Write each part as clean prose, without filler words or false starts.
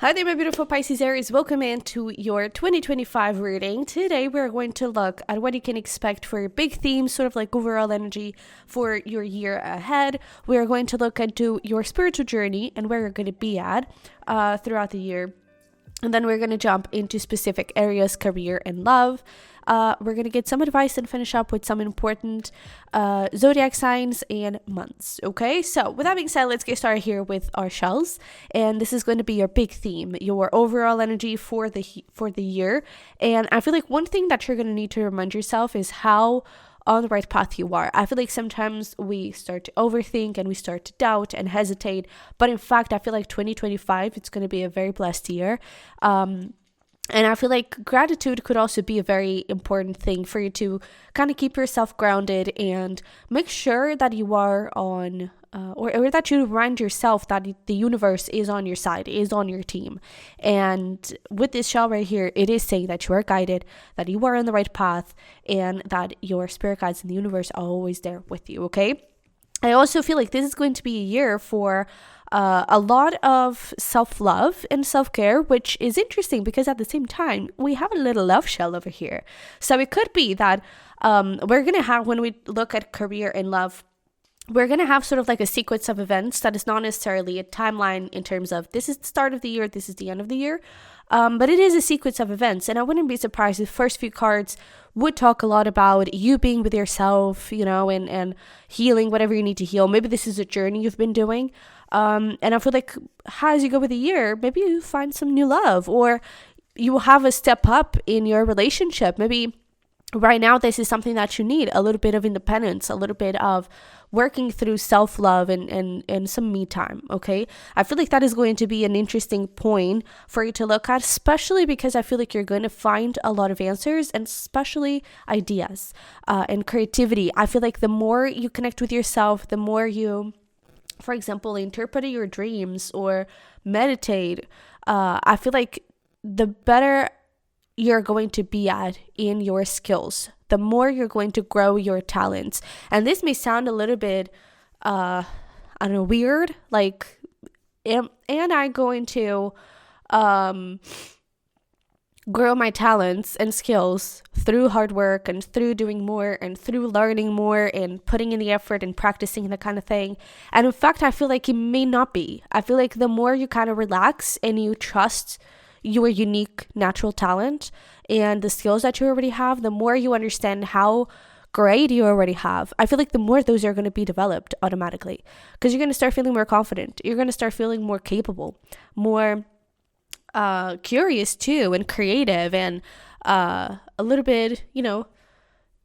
Hi there, my beautiful Pisces Aries. Welcome into your 2025 reading. Today, we're going to look at what you can expect for your big themes, sort of like overall energy for your year ahead. We're going to look into your spiritual journey and where you're going to be at throughout the year. And then we're going to jump into specific areas, career and love. We're going to get some advice and finish up with some important zodiac signs and months. Okay, so with that being said, let's get started here with our shells. And this is going to be your big theme, your overall energy for the year. And I feel like one thing that you're going to need to remind yourself is how on the right path you are. I feel like sometimes we start to overthink and we start to doubt and hesitate, but in fact I feel like 2025 it's going to be a very blessed year. And I feel like gratitude could also be a very important thing for you to kind of keep yourself grounded and make sure that you are on or that you remind yourself that the universe is on your side, is on your team. And with this shell right here, it is saying that you are guided, that you are on the right path, and that your spirit guides in the universe are always there with you, okay? I also feel like this is going to be a year for a lot of self-love and self-care, which is interesting because at the same time, we have a little love shell over here. So it could be that we're going to have, when we look at career and love, we're going to have sort of like a sequence of events that is not necessarily a timeline in terms of this is the start of the year, this is the end of the year. But it is a sequence of events. And I wouldn't be surprised if the first few cards would talk a lot about you being with yourself, you know, and healing whatever you need to heal. Maybe this is a journey you've been doing. And I feel like as you go with the year, maybe you find some new love or you will have a step up in your relationship. Maybe right now this is something that you need, a little bit of independence, a little bit of working through self-love and some me time, okay? I feel like that is going to be an interesting point for you to look at, especially because I feel like you're going to find a lot of answers and especially ideas and creativity. I feel like the more you connect with yourself, the more you, for example, interpret your dreams or meditate, I feel like the better you're going to be at in your skills, the more you're going to grow your talents. And this may sound a little bit, I don't know, weird. Like, am I going to grow my talents and skills through hard work and through doing more and through learning more and putting in the effort and practicing that kind of thing? And in fact, I feel like it may not be. I feel like the more you kind of relax and you trust your unique natural talent and the skills that you already have, the more you understand how great you already have, I feel like the more those are going to be developed automatically, because you're going to start feeling more confident. You're going to start feeling more capable, more curious too, and creative, and a little bit, you know,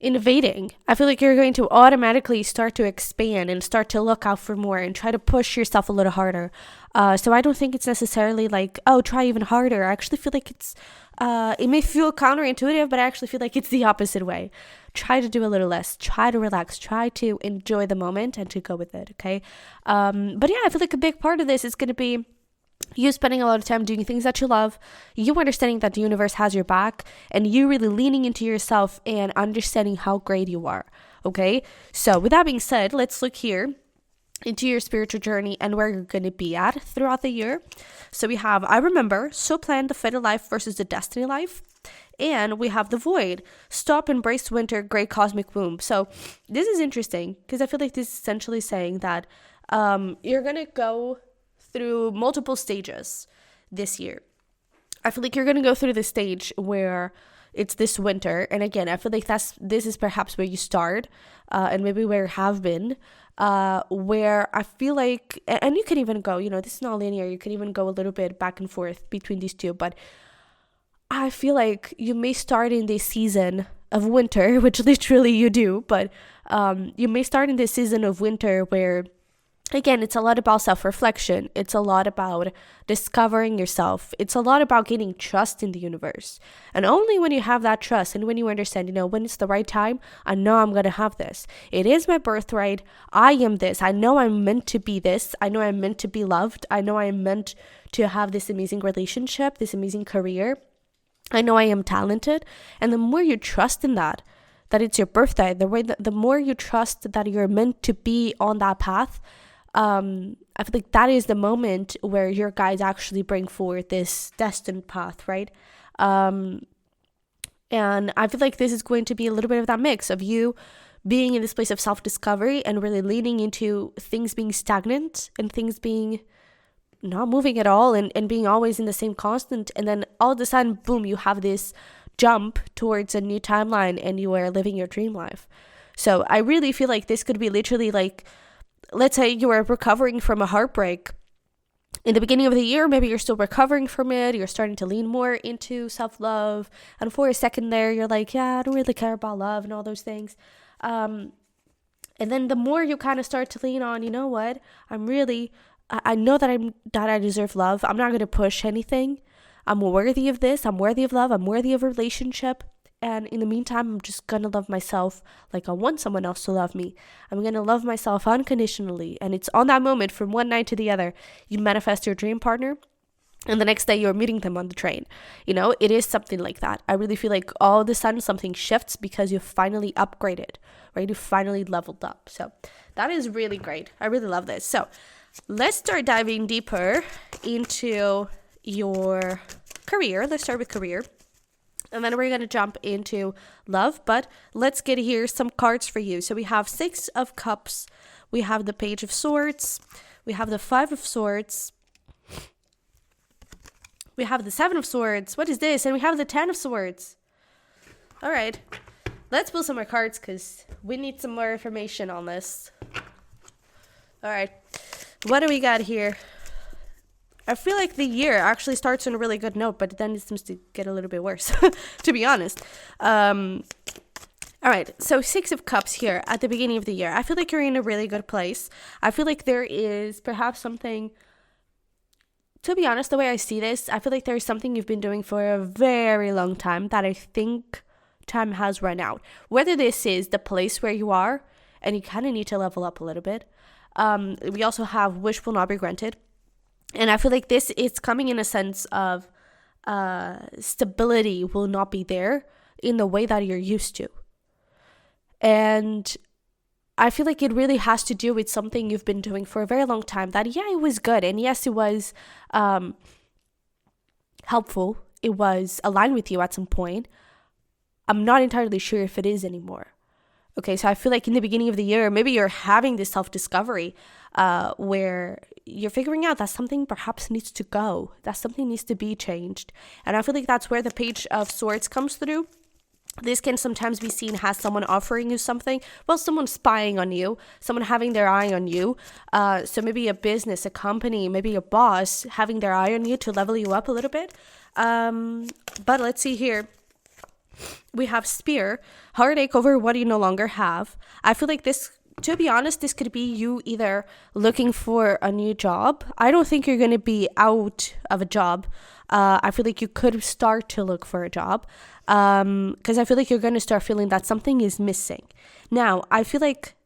innovating. I feel like you're going to automatically start to expand and start to look out for more and try to push yourself a little harder. So I don't think it's necessarily like, oh, try even harder. I actually feel like it's, it may feel counterintuitive, but I actually feel like it's the opposite way. Try to do a little less, try to relax, try to enjoy the moment and to go with it, okay? But yeah, I feel like a big part of this is going to be you spending a lot of time doing things that you love, you understanding that the universe has your back, and you really leaning into yourself and understanding how great you are, okay? So with that being said, let's look here into your spiritual journey and where you're going to be at throughout the year. So we have I Remember, So Plan the Fated Life versus the Destiny Life. And we have The Void, Stop, Embrace Winter, Great Cosmic Womb. So this is interesting because I feel like this is essentially saying that you're going to go through multiple stages this year. I feel like you're going to go through the stage where it's this winter. And again, I feel like this is perhaps where you start and maybe where you have been, where I feel like, and you can even go, you know, this is not linear. You can even go a little bit back and forth between these two. But I feel like you may start in this season of winter, which literally you do. But you may start in this season of winter where, again, it's a lot about self-reflection. It's a lot about discovering yourself. It's a lot about gaining trust in the universe. And only when you have that trust and when you understand, you know, when it's the right time, I know I'm going to have this. It is my birthright. I am this. I know I'm meant to be this. I know I'm meant to be loved. I know I'm meant to have this amazing relationship, this amazing career. I know I am talented. And the more you trust in that it's your birthright, the more you trust that you're meant to be on that path, I feel like that is the moment where your guides actually bring forward this destined path, right? And I feel like this is going to be a little bit of that mix of you being in this place of self-discovery and really leaning into things being stagnant and things being not moving at all and being always in the same constant. And then all of a sudden, boom, you have this jump towards a new timeline and you are living your dream life. So I really feel like this could be literally like, let's say you are recovering from a heartbreak in the beginning of the year. Maybe you're still recovering from it. You're starting to lean more into self-love. And for a second there, you're like, yeah, I don't really care about love and all those things. And then the more you kind of start to lean on, you know what, I know that I deserve love. I'm not going to push anything. I'm worthy of this. I'm worthy of love. I'm worthy of a relationship. And in the meantime, I'm just going to love myself like I want someone else to love me. I'm going to love myself unconditionally. And it's on that moment from one night to the other, you manifest your dream partner. And the next day you're meeting them on the train. You know, it is something like that. I really feel like all of a sudden something shifts because you've finally upgraded, right? You finally leveled up. So that is really great. I really love this. So let's start diving deeper into your career. Let's start with career. And then we're going to jump into love. But let's get here some cards for you. So we have 6 of Cups. We have the Page of Swords. We have the 5 of Swords. We have the 7 of Swords. What is this? And we have the 10 of Swords. All right. Let's pull some more cards because we need some more information on this. All right. What do we got here? I feel like the year actually starts on a really good note, but then it seems to get a little bit worse, to be honest. All right. So 6 of Cups here at the beginning of the year. I feel like you're in a really good place. I feel like there is perhaps something... To be honest, the way I see this, I feel like there's something you've been doing for a very long time that I think time has run out. Whether this is the place where you are and you kind of need to level up a little bit. We also have Wish Will Not Be Granted. And I feel like this is coming in a sense of stability will not be there in the way that you're used to. And I feel like it really has to do with something you've been doing for a very long time that, yeah, it was good. And yes, it was helpful. It was aligned with you at some point. I'm not entirely sure if it is anymore. Okay, so I feel like in the beginning of the year, maybe you're having this self-discovery where you're figuring out that something perhaps needs to go, that something needs to be changed. And I feel like that's where the Page of Swords comes through. This can sometimes be seen as someone offering you something. Well, someone spying on you, someone having their eye on you. So maybe a business, a company, maybe a boss having their eye on you to level you up a little bit. But let's see here. We have Spear, heartache over what you no longer have. I feel like this, to be honest, this could be you either looking for a new job. I don't think you're going to be out of a job. I feel like you could start to look for a job because I feel like you're going to start feeling that something is missing. Now, I feel like,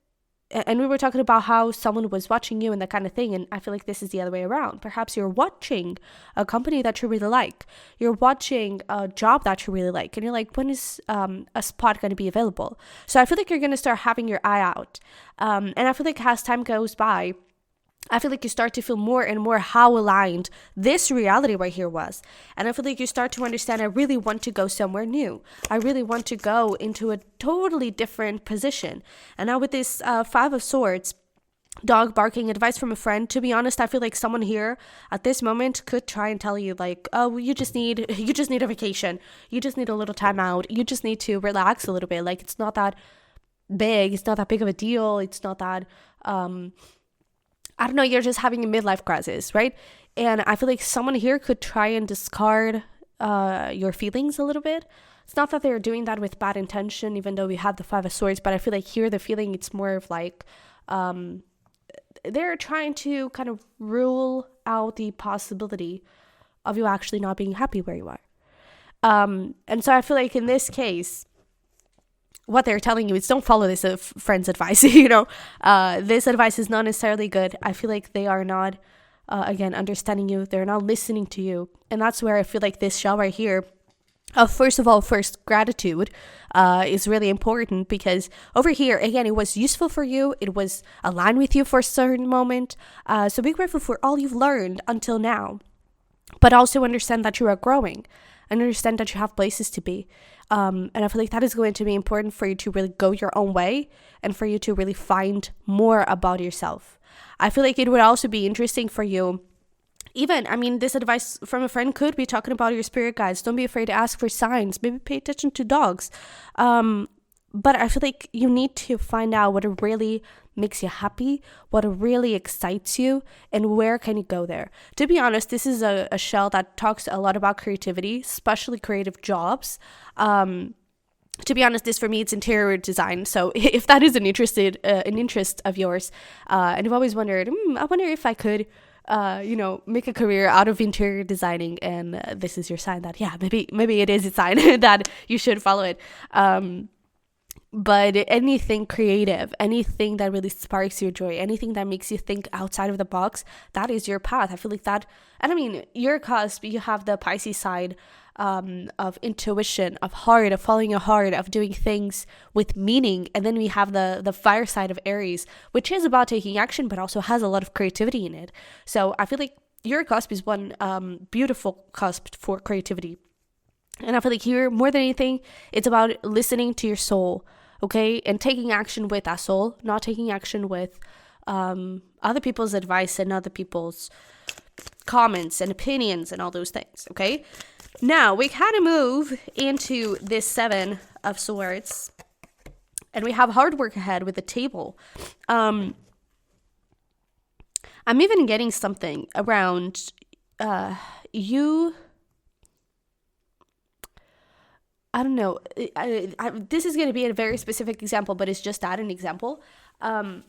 and we were talking about how someone was watching you and that kind of thing, and I feel like this is the other way around. Perhaps you're watching a company that you really like. You're watching a job that you really like, and you're like, when is a spot going to be available? So I feel like you're going to start having your eye out. And I feel like as time goes by, I feel like you start to feel more and more how aligned this reality right here was. And I feel like you start to understand, I really want to go somewhere new. I really want to go into a totally different position. And now with this 5 of Swords, dog barking, advice from a friend, to be honest, I feel like someone here at this moment could try and tell you like, oh, you just need a vacation. You just need a little time out. You just need to relax a little bit. Like, it's not that big. It's not that big of a deal. It's not that, I don't know, you're just having a midlife crisis, right? And I feel like someone here could try and discard your feelings a little bit. It's not that they're doing that with bad intention, even though we had the 5 of Swords, but I feel like here the feeling, it's more of like they're trying to kind of rule out the possibility of you actually not being happy where you are. And so I feel like in this case, what they're telling you is don't follow this friend's advice. This advice is not necessarily good. I feel like they are not, again, understanding you. They're not listening to you. And that's where I feel like this shell right here First of all, gratitude is really important, because over here, again, it was useful for you. It was aligned with you for a certain moment. So be grateful for all you've learned until now, but also understand that you are growing and understand that you have places to be. And I feel like that is going to be important for you to really go your own way and for you to really find more about yourself. I feel like it would also be interesting for you. Even, I mean, this advice from a friend could be talking about your spirit guides. Don't be afraid to ask for signs. Maybe pay attention to dogs. But I feel like you need to find out what really makes you happy, what really excites you, and where can you go there. To be honest, this is a shell that talks a lot about creativity, especially creative jobs. To be honest, this for me, it's interior design. So if that is an interest of yours, and you've always wondered, I wonder if I could make a career out of interior designing, and this is your sign that, yeah, maybe it is a sign that you should follow it. But anything creative, anything that really sparks your joy, anything that makes you think outside of the box, that is your path. I feel like that, and I mean, your cusp, you have the Pisces side of intuition, of heart, of following your heart, of doing things with meaning. And then we have the fire side of Aries, which is about taking action, but also has a lot of creativity in it. So I feel like your cusp is one beautiful cusp for creativity. And I feel like here, more than anything, it's about listening to your soul, okay? And taking action with that soul, not taking action with other people's advice and other people's comments and opinions and all those things, okay? Now, we kind of move into this Seven of Swords, and we have hard work ahead with the Table. I'm even getting something around you. I don't know. This is going to be a very specific example, but it's just that an example. When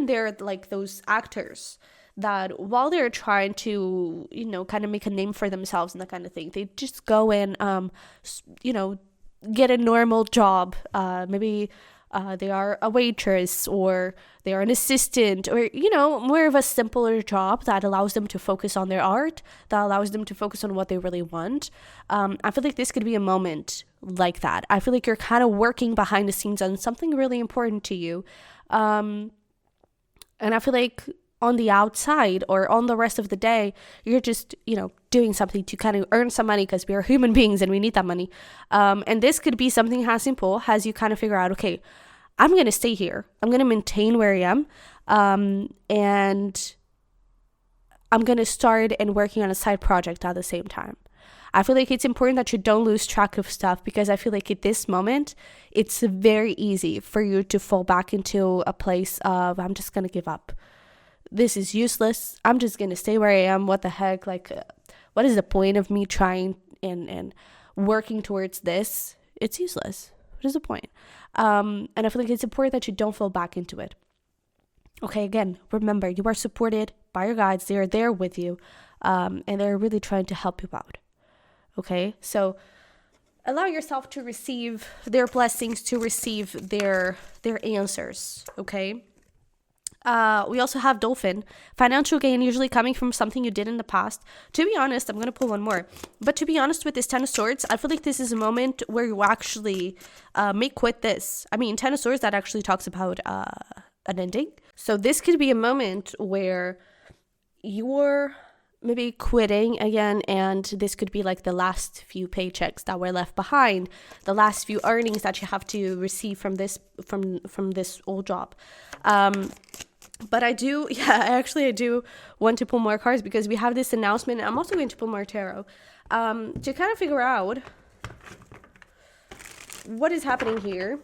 they're like those actors that while they're trying to, kind of make a name for themselves and that kind of thing, they just go and, get a normal job. Maybe they are a waitress, or they are an assistant, or, more of a simpler job that allows them to focus on their art, that allows them to focus on what they really want. I feel like this could be a moment like that. I feel like you're kind of working behind the scenes on something really important to you. And I feel like on the outside or on the rest of the day, you're just, doing something to kind of earn some money, because we are human beings and we need that money. And this could be something as simple as you kind of figure out, okay, I'm going to stay here. I'm going to maintain where I am. And I'm going to start and working on a side project at the same time. I feel like it's important that you don't lose track of stuff, because I feel like at this moment, it's very easy for you to fall back into a place of, I'm just going to give up. This is useless. I'm just going to stay where I am. What the heck? Like, what is the point of me trying and working towards this? It's useless. What is the point? And I feel like it's important that you don't fall back into it. Okay, again, remember, you are supported by your guides. They are there with you. And they're really trying to help you out. Okay, so allow yourself to receive their blessings, to receive their answers. Okay. We also have Dolphin. Financial gain usually coming from something you did in the past. To be honest, I'm going to pull one more. But to be honest, with this Ten of Swords, I feel like this is a moment where you actually may quit this. I mean, Ten of Swords, that actually talks about an ending. So this could be a moment where you're maybe quitting again, and this could be like the last few paychecks that were left behind, the last few earnings that you have to receive from this old job. But I do want to pull more cards, because we have this announcement. I'm also going to pull more tarot to kind of figure out what is happening here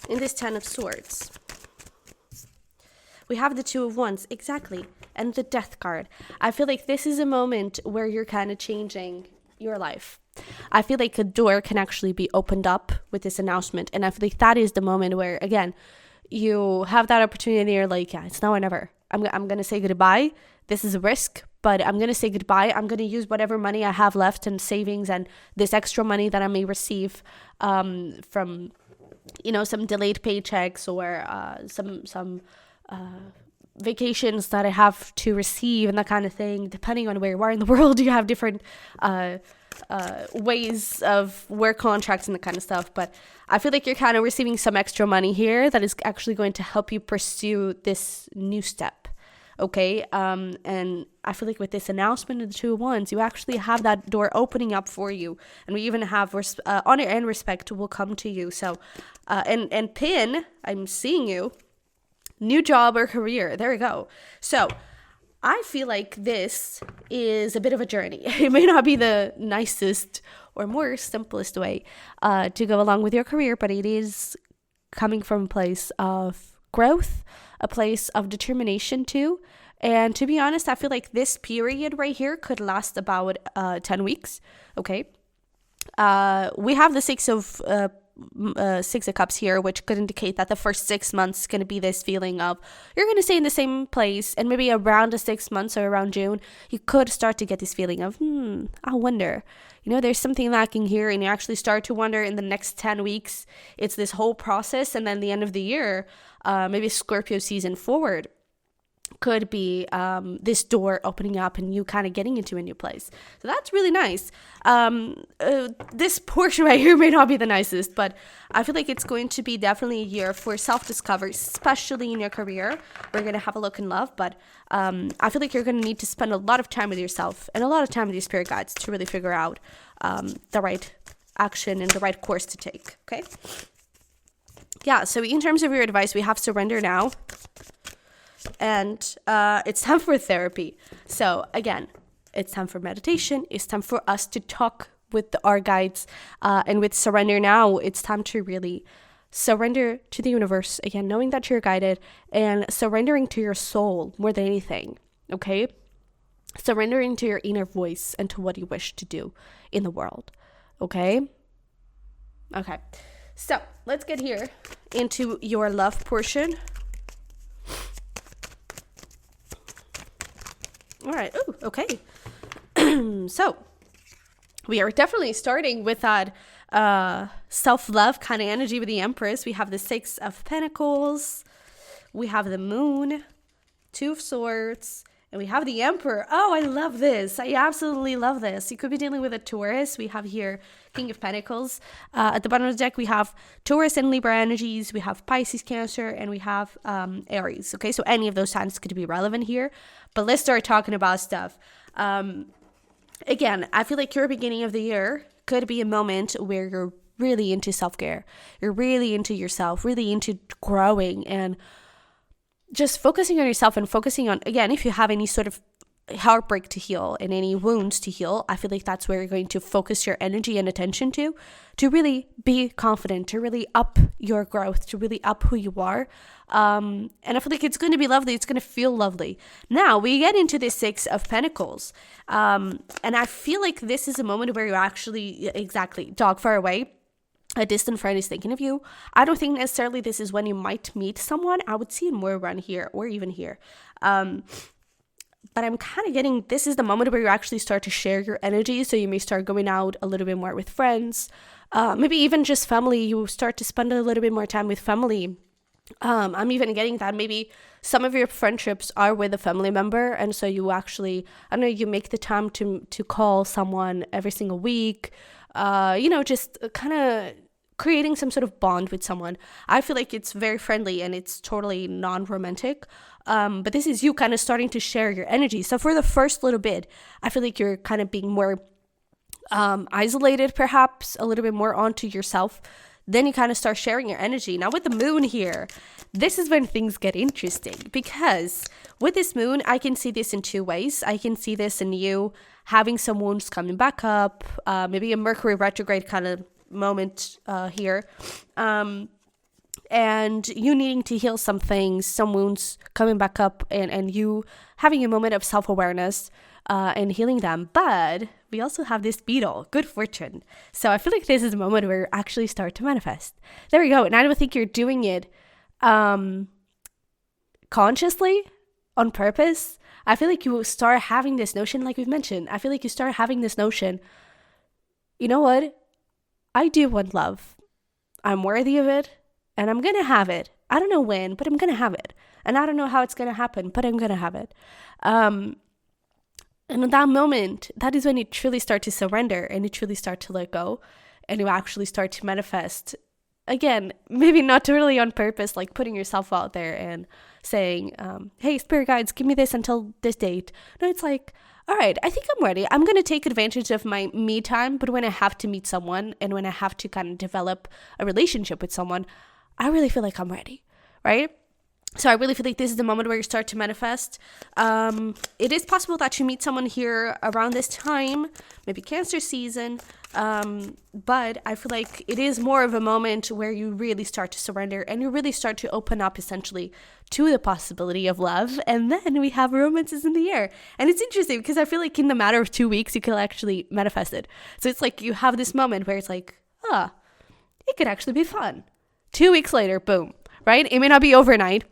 in this Ten of Swords. We have the Two of Wands, exactly, and the Death card. I feel like this is a moment where you're kind of changing your life. I feel like a door can actually be opened up with this announcement. And I feel like that is the moment where, again, you have that opportunity and you're like, yeah, it's now or never. I'm going to say goodbye. This is a risk, but I'm going to say goodbye. I'm going to use whatever money I have left in savings and this extra money that I may receive from, some delayed paychecks or some vacations that I have to receive and that kind of thing. Depending on where you are in the world, you have different ways of work contracts and that kind of stuff. But I feel like you're kind of receiving some extra money here that is actually going to help you pursue this new step. Okay. And I feel like with this announcement of the Two of Wands, you actually have that door opening up for you. And we even have honor and respect will come to you. So, and Pin, I'm seeing you, new job or career. There we go. So I feel like this is a bit of a journey. It may not be the nicest or more simplest way to go along with your career, but it is coming from a place of growth, a place of determination too. And to be honest, I feel like this period right here could last about 10 weeks. Okay. We have the Six of Cups here, which could indicate that the first 6 months is going to be this feeling of you're going to stay in the same place, and maybe around the 6 months or around June, you could start to get this feeling of, I wonder, there's something lacking here, and you actually start to wonder in the next 10 weeks. It's this whole process, and then the end of the year, maybe Scorpio season forward, could be this door opening up and you kind of getting into a new place. So that's really nice. This portion right here may not be the nicest, but I feel like it's going to be definitely a year for self-discovery, especially in your career. We're going to have a look in love, but I feel like you're going to need to spend a lot of time with yourself and a lot of time with your spirit guides to really figure out the right action and the right course to take. Okay. Yeah. So in terms of your advice, we have surrender now. And it's time for therapy. So again, it's time for meditation. It's time for us to talk with our guides. And with surrender now, it's time to really surrender to the universe. Again, knowing that you're guided and surrendering to your soul more than anything. Okay? Surrendering to your inner voice and to what you wish to do in the world. Okay? Okay. So let's get here into your love portion. All right. Ooh, okay. So we are definitely starting with that self-love kind of energy with the Empress. We have the Six of Pentacles. We have the Moon, Two of Swords, and we have the Emperor. Oh, I love this. I absolutely love this. You could be dealing with a Taurus. We have here King of Pentacles. At the bottom of the deck, we have Taurus and Libra energies. We have Pisces, Cancer, and we have Aries. Okay, so any of those signs could be relevant here. But let's start talking about stuff. Again, I feel like your beginning of the year could be a moment where you're really into self-care. You're really into yourself, really into growing and just focusing on yourself and focusing on, again, if you have any sort of heartbreak to heal and any wounds to heal, I feel like that's where you're going to focus your energy and attention to really be confident, to really up your growth, to really up who you are. And I feel like it's going to be lovely. It's going to feel lovely. Now we get into the Six of Pentacles. And I feel like this is a moment where you actually, exactly, dog far away. A distant friend is thinking of you. I don't think necessarily this is when you might meet someone. I would see it more around here or even here. But I'm kind of getting, this is the moment where you actually start to share your energy. So you may start going out a little bit more with friends. Maybe even just family. You start to spend a little bit more time with family. I'm even getting that maybe some of your friendships are with a family member. And so you actually, I don't know, you make the time to call someone every single week. Just kind of creating some sort of bond with someone. I feel like it's very friendly and it's totally non-romantic. But this is you kind of starting to share your energy. So for the first little bit, I feel like you're kind of being more isolated, perhaps a little bit more onto yourself. Then you kind of start sharing your energy. Now with the moon here, this is when things get interesting, because with this moon, I can see this in two ways. I can see this in you having some wounds coming back up, maybe a Mercury retrograde kind of moment here. And you needing to heal some things, some wounds coming back up, and you having a moment of self-awareness and healing them. But we also have this beetle, good fortune. So I feel like this is a moment where you actually start to manifest. There we go. And I don't think you're doing it consciously, on purpose. I feel like you start having this notion, like we've mentioned. I feel like you start having this notion, you know what? I do want love. I'm worthy of it. And I'm going to have it. I don't know when, but I'm going to have it. And I don't know how it's going to happen, but I'm going to have it. And in that moment, that is when you truly start to surrender and you truly start to let go and you actually start to manifest. Again, maybe not totally on purpose, like putting yourself out there and saying, hey, spirit guides, give me this until this date. No, it's like, all right, I think I'm ready. I'm going to take advantage of my me time, but when I have to meet someone and when I have to kind of develop a relationship with someone, I really feel like I'm ready, right? So I really feel like this is the moment where you start to manifest. It is possible that you meet someone here around this time, maybe Cancer season. But I feel like it is more of a moment where you really start to surrender and you really start to open up essentially to the possibility of love. And then we have romances in the air. And it's interesting because I feel like in the matter of 2 weeks, you can actually manifest it. So it's like you have this moment where it's like, it could actually be fun. 2 weeks later, boom, right? It may not be overnight,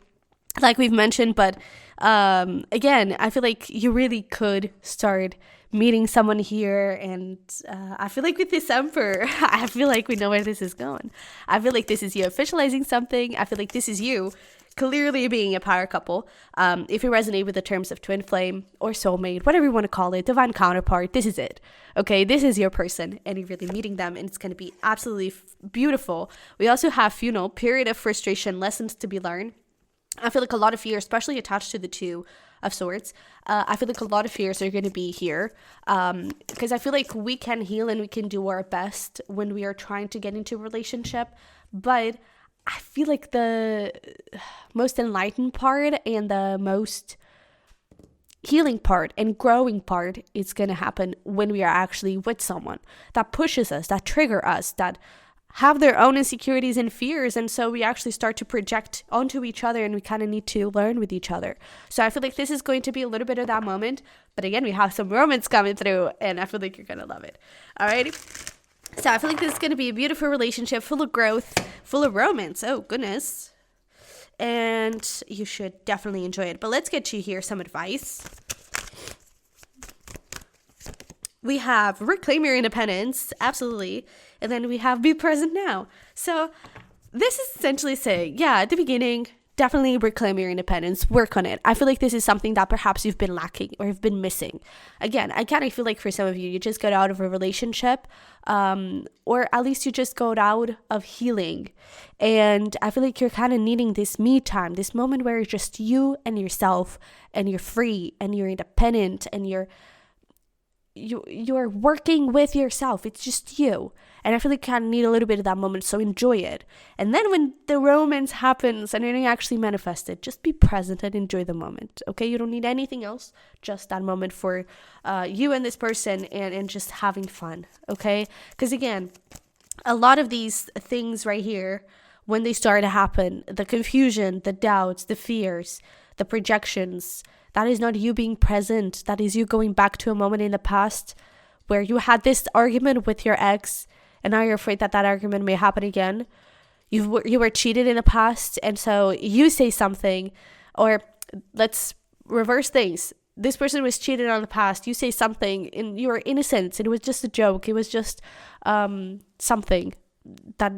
like we've mentioned, but again, I feel like you really could start meeting someone here. And I feel like with December, I feel like we know where this is going. I feel like this is you officializing something. I feel like this is you clearly being a power couple. If you resonate with the terms of twin flame or soulmate, whatever you want to call it, divine counterpart, this is it. Okay, this is your person and you're really meeting them and it's going to be absolutely beautiful. We also have, period of frustration, lessons to be learned. I feel like a lot of fear, especially attached to the Two of Swords, I feel like a lot of fears are going to be here because I feel like we can heal and we can do our best when we are trying to get into a relationship. But I feel like the most enlightened part and the most healing part and growing part is going to happen when we are actually with someone that pushes us, that trigger us, that have their own insecurities and fears. And so we actually start to project onto each other and we kind of need to learn with each other. So I feel like this is going to be a little bit of that moment. But again, we have some romance coming through and I feel like you're going to love it. Alrighty. So I feel like this is going to be a beautiful relationship full of growth, full of romance. Oh, goodness. And you should definitely enjoy it. But let's get you here some advice. We have reclaim your independence, absolutely. And then we have be present now. So this is essentially saying, at the beginning, definitely reclaim your independence, work on it. I feel like this is something that perhaps you've been lacking or you've been missing. Again, I kind of feel like for some of you, you just got out of a relationship or at least you just got out of healing. And I feel like you're kind of needing this me time, this moment where it's just you and yourself and you're free and you're independent and you're working with yourself. It's just you. And I feel like you kind of need a little bit of that moment, so enjoy it. And then when the romance happens and you actually manifest it, just be present and enjoy the moment, okay? You don't need anything else, just that moment for you and this person and just having fun, okay? Because again, a lot of these things right here, when they start to happen, the confusion, the doubts, the fears, the projections, that is not you being present. That is you going back to a moment in the past where you had this argument with your ex and now you're afraid that argument may happen again. You were cheated in the past and so you say something, or let's reverse things. This person was cheated on the past. You say something and you are innocent. It was just a joke. It was just something that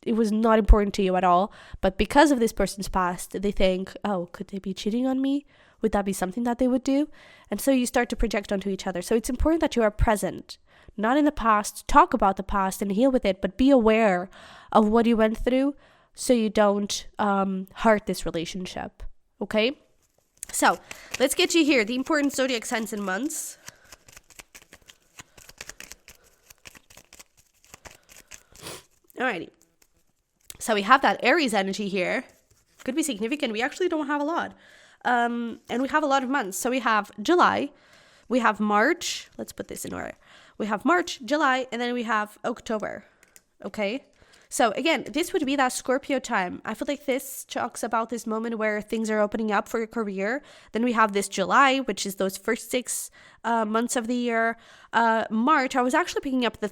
it was not important to you at all. But because of this person's past, they think, oh, could they be cheating on me? Would that be something that they would do? And so you start to project onto each other. So it's important that you are present, not in the past. Talk about the past and heal with it, but be aware of what you went through so you don't hurt this relationship. Okay? So let's get you here. The important zodiac signs and months. Alrighty. So we have that Aries energy here. Could be significant. We actually don't have a lot. And we have a lot of months. So we have July, we have March. Let's put this in order. We have March, July, and then we have October. Okay. So again, this would be that Scorpio time. I feel like this talks about this moment where things are opening up for your career. Then we have this July, which is those first 6 months of the year. March, I was actually picking up the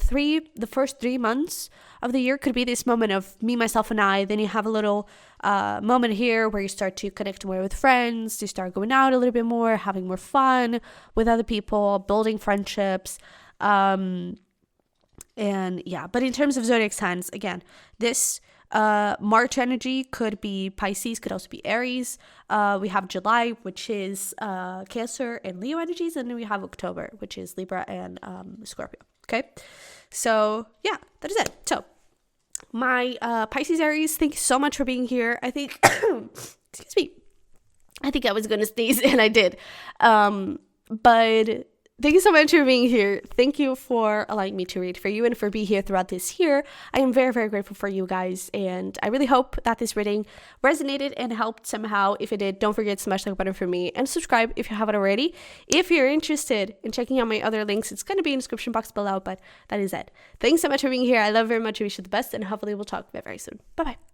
first 3 months of the year could be this moment of me, myself, and I. Then you have a little moment here where you start to connect more with friends. You start going out a little bit more, having more fun with other people, building friendships. And yeah, but in terms of zodiac signs, again, this March energy could be Pisces, could also be Aries. We have July, which is Cancer and Leo energies, and then we have October, which is Libra and Scorpio. Okay, so yeah, that is it. So my Pisces Aries, thank you so much for being here. I think excuse me, I think I was gonna sneeze and I did, but thank you so much for being here. Thank you for allowing me to read for you and for being here throughout this year. I am very, very grateful for you guys, and I really hope that this reading resonated and helped somehow. If it did, don't forget to smash the like button for me and subscribe if you haven't already. If you're interested in checking out my other links, it's going to be in the description box below, but that is it. Thanks so much for being here. I love you very much. I wish you the best, and hopefully we'll talk very, very soon. Bye-bye.